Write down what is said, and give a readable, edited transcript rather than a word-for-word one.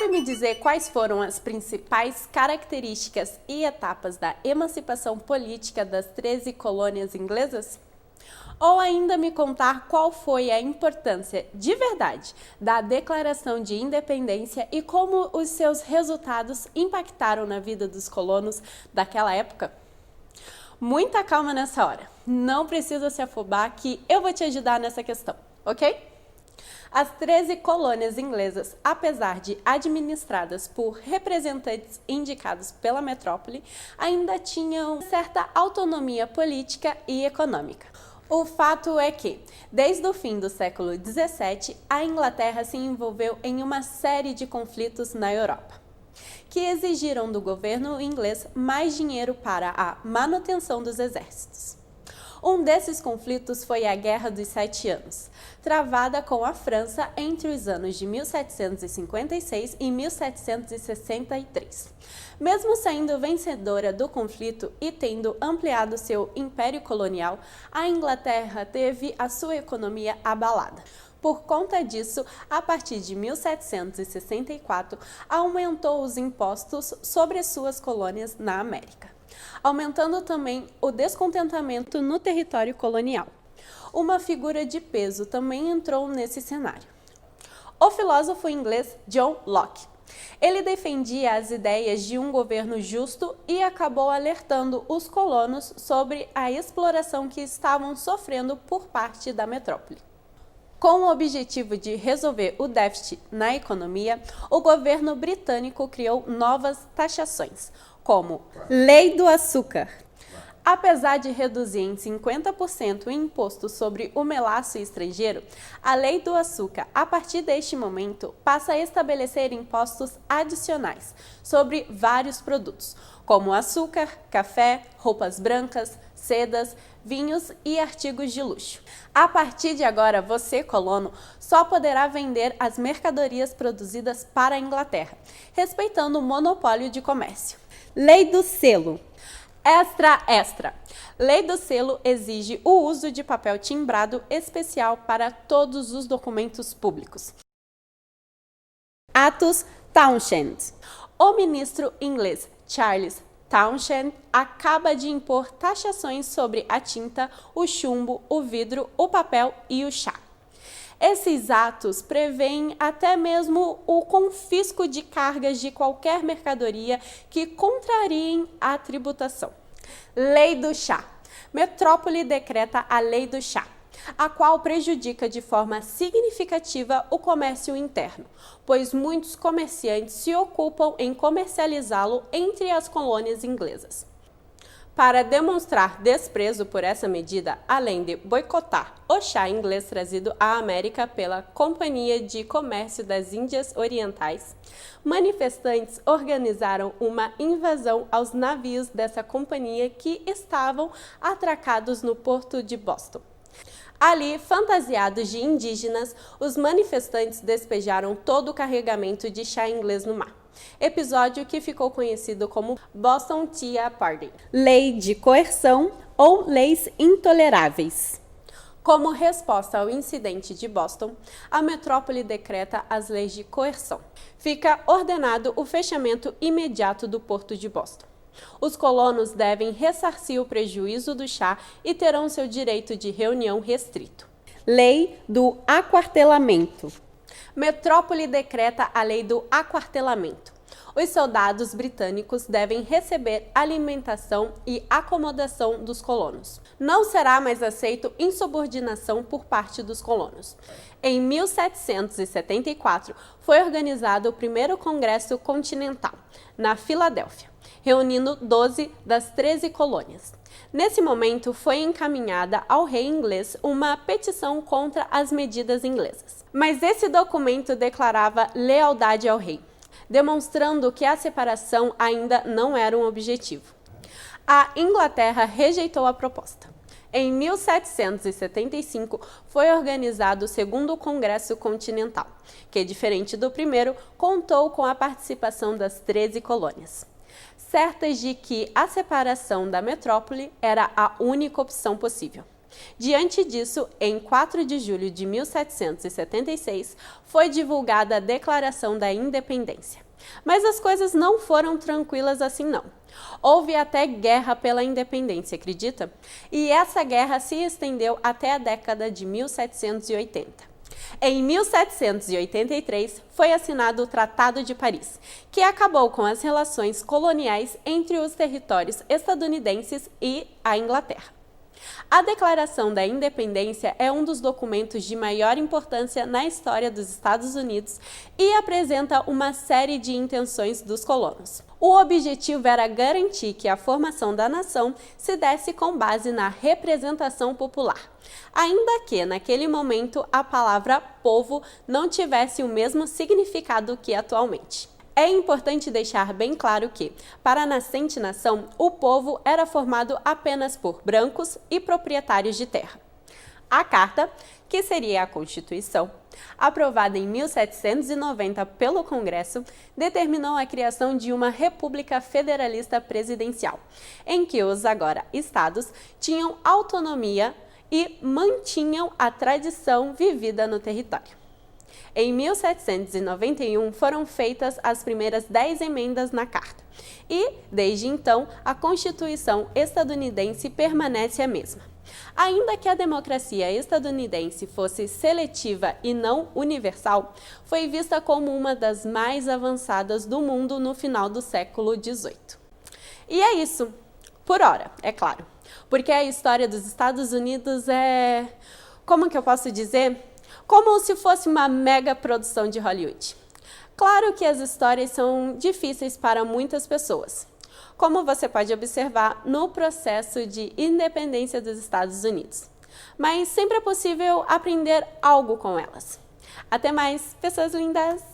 Sabe me dizer quais foram as principais características e etapas da emancipação política das 13 colônias inglesas? Ou ainda me contar qual foi a importância de verdade da Declaração de Independência e como os seus resultados impactaram na vida dos colonos daquela época? Muita calma nessa hora, não precisa se afobar que eu vou te ajudar nessa questão, ok? As 13 colônias inglesas, apesar de administradas por representantes indicados pela metrópole, ainda tinham certa autonomia política e econômica. O fato é que, desde o fim do século XVII, a Inglaterra se envolveu em uma série de conflitos na Europa, que exigiram do governo inglês mais dinheiro para a manutenção dos exércitos. Um desses conflitos foi a Guerra dos Sete Anos, travada com a França entre os anos de 1756 e 1763. Mesmo sendo vencedora do conflito e tendo ampliado seu império colonial, a Inglaterra teve a sua economia abalada. Por conta disso, a partir de 1764, aumentou os impostos sobre suas colônias na América, aumentando também o descontentamento no território colonial. Uma figura de peso também entrou nesse cenário: o filósofo inglês John Locke. Ele defendia as ideias de um governo justo e acabou alertando os colonos sobre a exploração que estavam sofrendo por parte da metrópole. Com o objetivo de resolver o déficit na economia, o governo britânico criou novas taxações, como Lei do Açúcar. Apesar de reduzir em 50% o imposto sobre o melaço estrangeiro, a Lei do Açúcar, a partir deste momento, passa a estabelecer impostos adicionais sobre vários produtos, como açúcar, café, roupas brancas, sedas, vinhos e artigos de luxo. A partir de agora, você, colono, só poderá vender as mercadorias produzidas para a Inglaterra, respeitando o monopólio de comércio. Lei do Selo. Extra. Lei do Selo exige o uso de papel timbrado especial para todos os documentos públicos. Atos Townshend. O ministro inglês Charles Townshend acaba de impor taxações sobre a tinta, o chumbo, o vidro, o papel e o chá. Esses atos prevêem até mesmo o confisco de cargas de qualquer mercadoria que contrariem a tributação. Lei do Chá. Metrópole decreta a Lei do Chá, a qual prejudica de forma significativa o comércio interno, pois muitos comerciantes se ocupam em comercializá-lo entre as colônias inglesas. Para demonstrar desprezo por essa medida, além de boicotar o chá inglês trazido à América pela Companhia de Comércio das Índias Orientais, manifestantes organizaram uma invasão aos navios dessa companhia que estavam atracados no porto de Boston. Ali, fantasiados de indígenas, os manifestantes despejaram todo o carregamento de chá inglês no mar. Episódio que ficou conhecido como Boston Tea Party. Lei de coerção ou leis intoleráveis. Como resposta ao incidente de Boston, a metrópole decreta as leis de coerção. Fica ordenado o fechamento imediato do porto de Boston. Os colonos devem ressarcir o prejuízo do chá e terão seu direito de reunião restrito. Lei do aquartelamento. Metrópole decreta a lei do aquartelamento. Os soldados britânicos devem receber alimentação e acomodação dos colonos. Não será mais aceito insubordinação por parte dos colonos. Em 1774, foi organizado o primeiro Congresso Continental, na Filadélfia, reunindo 12 das 13 colônias. Nesse momento, foi encaminhada ao rei inglês uma petição contra as medidas inglesas. Mas esse documento declarava lealdade ao rei, demonstrando que a separação ainda não era um objetivo. A Inglaterra rejeitou a proposta. Em 1775, foi organizado o Segundo Congresso Continental, que, diferente do primeiro, contou com a participação das 13 colônias, certas de que a separação da metrópole era a única opção possível. Diante disso, em 4 de julho de 1776, foi divulgada a Declaração da Independência. Mas as coisas não foram tranquilas assim não. Houve até guerra pela independência, acredita? E essa guerra se estendeu até a década de 1780. Em 1783, foi assinado o Tratado de Paris, que acabou com as relações coloniais entre os territórios estadunidenses e a Inglaterra. A Declaração da Independência é um dos documentos de maior importância na história dos Estados Unidos e apresenta uma série de intenções dos colonos. O objetivo era garantir que a formação da nação se desse com base na representação popular, ainda que, naquele momento, a palavra povo não tivesse o mesmo significado que atualmente. É importante deixar bem claro que, para a nascente nação, o povo era formado apenas por brancos e proprietários de terra. A Carta, que seria a Constituição, aprovada em 1790 pelo Congresso, determinou a criação de uma república federalista presidencial, em que os agora estados tinham autonomia e mantinham a tradição vivida no território. Em 1791, foram feitas as primeiras 10 emendas na Carta, e, desde então, a Constituição estadunidense permanece a mesma. Ainda que a democracia estadunidense fosse seletiva e não universal, foi vista como uma das mais avançadas do mundo no final do século XVIII. E é isso, por hora, é claro, porque a história dos Estados Unidos é, como que eu posso dizer? Como se fosse uma mega produção de Hollywood. Claro que as histórias são difíceis para muitas pessoas, como você pode observar no processo de independência dos Estados Unidos. Mas sempre é possível aprender algo com elas. Até mais, pessoas lindas!